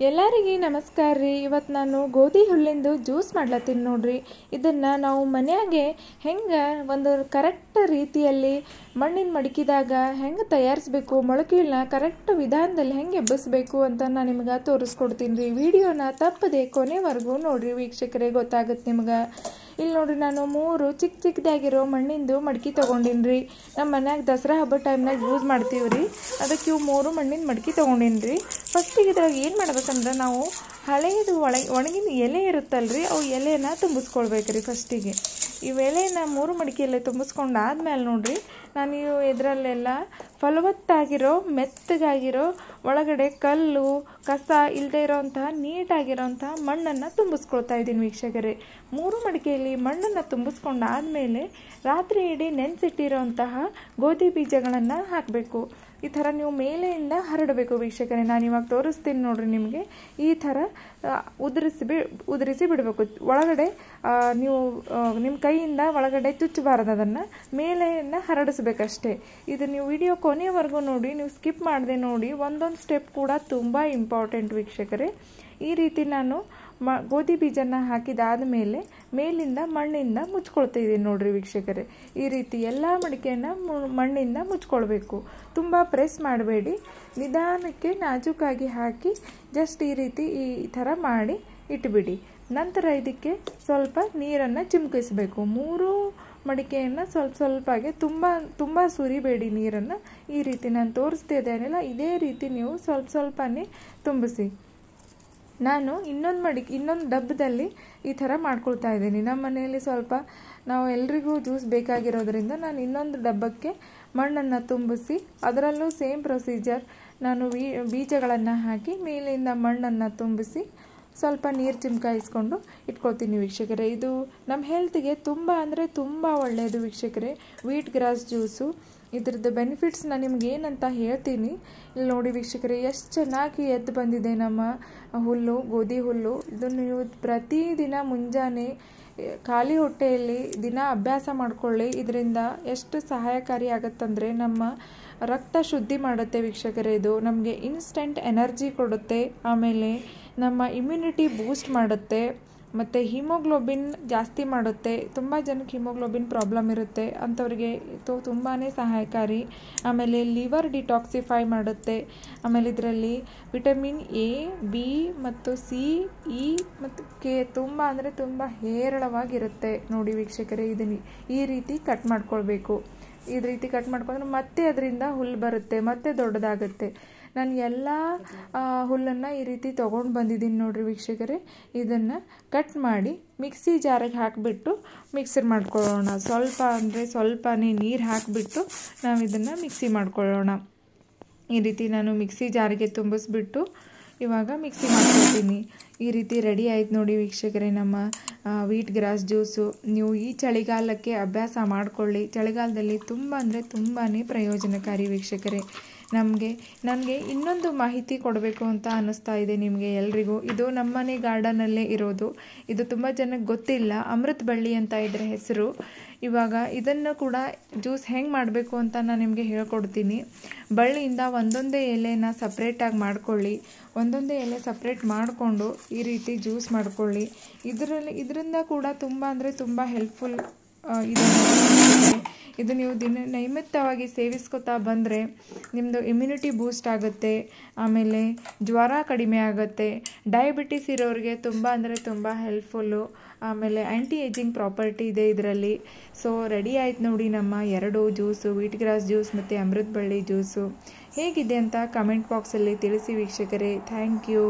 ಎಲ್ಲರಿಗೆ ನಮಸ್ಕಾರ ರೀ. ಇವತ್ತು ನಾನು ಗೋಧಿ ಹುಲ್ಲಿಂದು ಜ್ಯೂಸ್ ಮಾಡ್ಲತ್ತೀನಿ ನೋಡ್ರಿ. ಇದನ್ನು ನಾವು ಮನೆಯಾಗೆ ಹೆಂಗೆ ಒಂದು ಕರೆಕ್ಟ್ ರೀತಿಯಲ್ಲಿ ಮಣ್ಣಿನ ಮಡಿಕಿದಾಗ ಹೆಂಗೆ ತಯಾರಿಸಬೇಕು, ಮೊಳಕೆಗಳನ್ನ ಕರೆಕ್ಟ್ ವಿಧಾನದಲ್ಲಿ ಹೆಂಗೆ ಎಬ್ಬಿಸ್ಬೇಕು ಅಂತ ನಾನು ನಿಮ್ಗೆ ತೋರಿಸ್ಕೊಡ್ತೀನಿ ರೀ. ವಿಡಿಯೋನ ತಪ್ಪದೆ ಕೊನೆವರೆಗೂ ನೋಡ್ರಿ ವೀಕ್ಷಕರೇ, ಗೊತ್ತಾಗುತ್ತೆ ನಿಮ್ಗೆ. ಇಲ್ಲಿ ನೋಡ್ರಿ, ನಾನು 3 ಚಿಕ್ಕದಾಗಿರೋ ಮಣ್ಣಿಂದು ಮಡಿಕೆ ತೊಗೊಂಡಿನಿ ರೀ. ನಮ್ಮ ಮನ್ಯಾಗ ದಸರಾ ಹಬ್ಬ ಟೈಮ್ನಾಗ ಯೂಸ್ ಮಾಡ್ತೀವಿ ರೀ. ಅದಕ್ಕೆ ಇವು 3 ಮಣ್ಣಿನ ಮಡಿಕೆ ತೊಗೊಂಡಿನಿ ರೀ. ಫಸ್ಟಿಗೆ ಇದ್ರಾಗ ಏನು ಮಾಡ್ಬೇಕಂದ್ರೆ, ನಾವು ಹಳೆಯದು ಒಣಗಿನ ಎಲೆ ಇರುತ್ತಲ್ರಿ, ಅವು ಎಲೆನ ತುಂಬಿಸ್ಕೊಳ್ಬೇಕು ರೀ. ಫಸ್ಟಿಗೆ ಇವು ಎಲೆನ 3 ಮಡಿಕೆಯಲ್ಲೇ ತುಂಬಿಸ್ಕೊಂಡಾದ್ಮೇಲೆ ನೋಡ್ರಿ, ನಾನು ಇದರಲ್ಲೆಲ್ಲ ಫಲವತ್ತಾಗಿರೋ ಮೆತ್ತಗಾಗಿರೋ ಒಳಗಡೆ ಕಲ್ಲು ಕಸ ಇಲ್ಲದೆ ಇರೋಂತಹ ನೀಟಾಗಿರೋಂತಹ ಮಣ್ಣನ್ನು ತುಂಬಿಸ್ಕೊಳ್ತಾ ಇದ್ದೀನಿ ವೀಕ್ಷಕರೇ. 3 ಮಡಿಕೆಯಲ್ಲಿ ಮಣ್ಣನ್ನು ತುಂಬಿಸ್ಕೊಂಡಾದ್ಮೇಲೆ ರಾತ್ರಿ ಇಡೀ ನೆನೆಸಿಟ್ಟಿರೋಂತಹ ಗೋಧಿ ಬೀಜಗಳನ್ನು ಹಾಕಬೇಕು. ಈ ಥರ ನೀವು ಮೇಲೆಯಿಂದ ಹರಡಬೇಕು ವೀಕ್ಷಕರೇ. ನಾನು ಇವಾಗ ತೋರಿಸ್ತೀನಿ ನೋಡ್ರಿ ನಿಮಗೆ. ಈ ಥರ ಉದುರಿಸಿ ಬಿಡಬೇಕು. ಒಳಗಡೆ ನೀವು ನಿಮ್ಮ ಕೈಯಿಂದ ಒಳಗಡೆ ಚುಚ್ಚಬಾರದು, ಅದನ್ನು ಮೇಲೆಯಿಂದ ಹರಡಿಸ್ಬೇಕಷ್ಟೇ. ಇದು ನೀವು ವಿಡಿಯೋ ಕೊನೆಯವರೆಗೂ ನೋಡಿ, ನೀವು ಸ್ಕಿಪ್ ಮಾಡದೆ ನೋಡಿ. ಒಂದೊಂದು ಸ್ಟೆಪ್ ಕೂಡ ತುಂಬ ಇಂಪಾರ್ಟೆಂಟ್ ವೀಕ್ಷಕರೇ. ಈ ರೀತಿ ನಾನು ಗೋಧಿ ಬೀಜನ ಹಾಕಿದಾದ ಮೇಲೆ ಮೇಲಿಂದ ಮಣ್ಣಿಂದ ಮುಚ್ಕೊಳ್ತಾ ಇದ್ದೀನಿ ನೋಡ್ರಿ ವೀಕ್ಷಕರೇ. ಈ ರೀತಿ ಎಲ್ಲ ಮಡಿಕೆಯನ್ನು ಮಣ್ಣಿಂದ ಮುಚ್ಕೊಳ್ಬೇಕು. ತುಂಬ ಪ್ರೆಸ್ ಮಾಡಬೇಡಿ, ನಿಧಾನಕ್ಕೆ ನಾಜೂಕಾಗಿ ಹಾಕಿ ಜಸ್ಟ್ ಈ ರೀತಿ ಈ ಥರ ಮಾಡಿ ಇಟ್ಬಿಡಿ. ನಂತರ ಇದಕ್ಕೆ ಸ್ವಲ್ಪ ನೀರನ್ನು ಚಿಮುಕಿಸಬೇಕು. 3 ಮಡಿಕೆಯನ್ನು ಸ್ವಲ್ಪಾಗೆ ತುಂಬ ಸುರಿಬೇಡಿ ನೀರನ್ನು. ಈ ರೀತಿ ನಾನು ತೋರಿಸ್ತಿದ್ದೇನಲ್ಲ, ಇದೇ ರೀತಿ ನೀವು ಸ್ವಲ್ಪನೇ ತುಂಬಿಸಿ. ನಾನು ಇನ್ನೊಂದು ಡಬ್ಬದಲ್ಲಿ ಈ ಥರ ಮಾಡ್ಕೊಳ್ತಾ ಇದ್ದೀನಿ. ನಮ್ಮ ಮನೆಯಲ್ಲಿ ನಾವು ಎಲ್ರಿಗೂ ಜ್ಯೂಸ್ ಬೇಕಾಗಿರೋದ್ರಿಂದ ನಾನು ಇನ್ನೊಂದು ಡಬ್ಬಕ್ಕೆ ಮಣ್ಣನ್ನು ತುಂಬಿಸಿ, ಅದರಲ್ಲೂ ಸೇಮ್ ಪ್ರೊಸೀಜರ್, ನಾನು ಬೀಜಗಳನ್ನು ಹಾಕಿ ಮೇಲಿಂದ ಮಣ್ಣನ್ನು ತುಂಬಿಸಿ ಸ್ವಲ್ಪ ನೀರು ಚಿಮುಕಾಯಿಸ್ಕೊಂಡು ಇಟ್ಕೊಳ್ತೀನಿ ವೀಕ್ಷಕರೇ. ಇದು ನಮ್ಮ ಹೆಲ್ತ್ಗೆ ತುಂಬ ಅಂದರೆ ತುಂಬ ಒಳ್ಳೆಯದು ವೀಕ್ಷಕರೇ. ವೀಟ್ ಗ್ರಾಸ್ ಜ್ಯೂಸು, ಇದ್ರದ್ದು ಬೆನಿಫಿಟ್ಸ್ ನಾನು ನಿಮ್ಗೆ ಏನಂತ ಹೇಳ್ತೀನಿ. ಇಲ್ಲಿ ನೋಡಿ ವೀಕ್ಷಕರೇ, ಎಷ್ಟು ಚೆನ್ನಾಗಿ ಎದ್ದು ಬಂದಿದೆ ನಮ್ಮ ಹುಲ್ಲು, ಗೋಧಿ ಹುಲ್ಲು. ಇದನ್ನು ನೀವು ಪ್ರತಿದಿನ ಮುಂಜಾನೆ ಖಾಲಿ ಹೊಟ್ಟೆಯಲ್ಲಿ ದಿನ ಅಭ್ಯಾಸ ಮಾಡಿಕೊಳ್ಳಿ. ಇದರಿಂದ ಎಷ್ಟು ಸಹಾಯಕಾರಿ ಆಗುತ್ತಂದರೆ, ನಮ್ಮ ರಕ್ತ ಶುದ್ಧಿ ಮಾಡುತ್ತೆ ವೀಕ್ಷಕರೇ. ಇದು ನಮಗೆ ಇನ್ಸ್ಟೆಂಟ್ ಎನರ್ಜಿ ಕೊಡುತ್ತೆ. ಆಮೇಲೆ ನಮ್ಮ ಇಮ್ಯುನಿಟಿ ಬೂಸ್ಟ್ ಮಾಡುತ್ತೆ. ಮತ್ತು ಹಿಮೋಗ್ಲೋಬಿನ್ ಜಾಸ್ತಿ ಮಾಡುತ್ತೆ. ತುಂಬ ಜನಕ್ಕೆ ಹಿಮೋಗ್ಲೋಬಿನ್ ಪ್ರಾಬ್ಲಮ್ ಇರುತ್ತೆ, ಅಂಥವ್ರಿಗೆ ಇದು ತುಂಬಾ ಸಹಾಯಕಾರಿ. ಆಮೇಲೆ ಲಿವರ್ ಡಿಟಾಕ್ಸಿಫೈ ಮಾಡುತ್ತೆ. ಆಮೇಲೆ ಇದರಲ್ಲಿ ವಿಟಮಿನ್ ಎ, ಬಿ ಮತ್ತು ಸಿ, ಇ ಮತ್ತು ಕೆ ತುಂಬ ಅಂದರೆ ತುಂಬ ಹೇರಳವಾಗಿರುತ್ತೆ ನೋಡಿ ವೀಕ್ಷಕರೇ. ಇದನ್ನು ಈ ರೀತಿ ಕಟ್ ಮಾಡ್ಕೊಳ್ಬೇಕು. ಈ ರೀತಿ ಕಟ್ ಮಾಡ್ಕೊಂಡ್ರೆ ಮತ್ತೆ ಅದರಿಂದ ಹುಲ್ಲು ಬರುತ್ತೆ, ಮತ್ತೆ ದೊಡ್ಡದಾಗುತ್ತೆ. ನಾನು ಎಲ್ಲ ಹುಲ್ಲನ್ನು ಈ ರೀತಿ ತೊಗೊಂಡು ಬಂದಿದ್ದೀನಿ ನೋಡ್ರಿ ವೀಕ್ಷಕರೇ. ಇದನ್ನು ಕಟ್ ಮಾಡಿ ಮಿಕ್ಸಿ ಜಾರಿಗೆ ಹಾಕಿಬಿಟ್ಟು ಮಿಕ್ಸರ್ ಮಾಡ್ಕೊಳ್ಳೋಣ. ಸ್ವಲ್ಪನೇ ನೀರು ಹಾಕಿಬಿಟ್ಟು ನಾವು ಇದನ್ನು ಮಿಕ್ಸಿ ಮಾಡ್ಕೊಳ್ಳೋಣ. ಈ ರೀತಿ ನಾನು ಮಿಕ್ಸಿ ಜಾರಿಗೆ ತುಂಬಿಸ್ಬಿಟ್ಟು ಇವಾಗ ಮಿಕ್ಸಿ ಮಾಡ್ಕೊಳ್ತೀನಿ. ಈ ರೀತಿ ರೆಡಿ ಆಯ್ತು ನೋಡಿ ವೀಕ್ಷಕರೇ ನಮ್ಮ ವೀಟ್ ಗ್ರಾಸ್ ಜ್ಯೂಸು. ನೀವು ಈ ಚಳಿಗಾಲಕ್ಕೆ ಅಭ್ಯಾಸ ಮಾಡಿಕೊಳ್ಳಿ. ಚಳಿಗಾಲದಲ್ಲಿ ತುಂಬ ಅಂದರೆ ತುಂಬಾ ಪ್ರಯೋಜನಕಾರಿ ವೀಕ್ಷಕರೇ. ನನಗೆ ಇನ್ನೊಂದು ಮಾಹಿತಿ ಕೊಡಬೇಕು ಅಂತ ಅನ್ನಿಸ್ತಾ ಇದೆ ನಿಮಗೆ ಎಲ್ರಿಗೂ. ಇದು ನಮ್ಮನೆ ಗಾರ್ಡನಲ್ಲೇ ಇರೋದು. ಇದು ತುಂಬ ಜನಕ್ಕೆ ಗೊತ್ತಿಲ್ಲ. ಅಮೃತ ಬಳ್ಳಿ ಅಂತ ಇದ್ರ ಹೆಸರು. ಇವಾಗ ಇದನ್ನು ಕೂಡ ಜ್ಯೂಸ್ ಹೆಂಗೆ ಮಾಡಬೇಕು ಅಂತ ನಾನು ನಿಮಗೆ ಹೇಳ್ಕೊಡ್ತೀನಿ. ಬಳ್ಳಿಯಿಂದ ಒಂದೊಂದೇ ಎಲೆನ ಸಪ್ರೇಟಾಗಿ ಮಾಡ್ಕೊಳ್ಳಿ. ಒಂದೊಂದೇ ಎಲೆ ಸಪ್ರೇಟ್ ಮಾಡಿಕೊಂಡು ಈ ರೀತಿ ಜ್ಯೂಸ್ ಮಾಡ್ಕೊಳ್ಳಿ. ಇದರಿಂದ ಕೂಡ ತುಂಬ ಅಂದರೆ ತುಂಬ ಹೆಲ್ಪ್ಫುಲ್ ಇದೆ. ಇದು ನೀವು ನೈಮಿತ್ತವಾಗಿ ಸೇವಿಸ್ಕೊತಾ ಬಂದರೆ ನಿಮ್ಮದು ಇಮ್ಯುನಿಟಿ ಬೂಸ್ಟ್ ಆಗುತ್ತೆ. ಆಮೇಲೆ ಜ್ವರ ಕಡಿಮೆ ಆಗುತ್ತೆ. ಡಯಾಬಿಟಿಸ್ ಇರೋರಿಗೆ ತುಂಬ ಅಂದರೆ ತುಂಬ ಹೆಲ್ಪ್ಫುಲ್ಲು. ಆಮೇಲೆ ಆ್ಯಂಟಿ ಏಜಿಂಗ್ ಪ್ರಾಪರ್ಟಿ ಇದೆ ಇದರಲ್ಲಿ. ಸೊ ರೆಡಿ ಆಯ್ತು ನೋಡಿ ನಮ್ಮ 2 ಜ್ಯೂಸು, ವೀಟ್ ಗ್ರಾಸ್ ಜ್ಯೂಸ್ ಮತ್ತು ಅಮೃತ ಬಳ್ಳಿ ಜ್ಯೂಸು. ಹೇಗಿದೆ ಅಂತ ಕಮೆಂಟ್ ಬಾಕ್ಸಲ್ಲಿ ತಿಳಿಸಿ ವೀಕ್ಷಕರೇ. Thank you.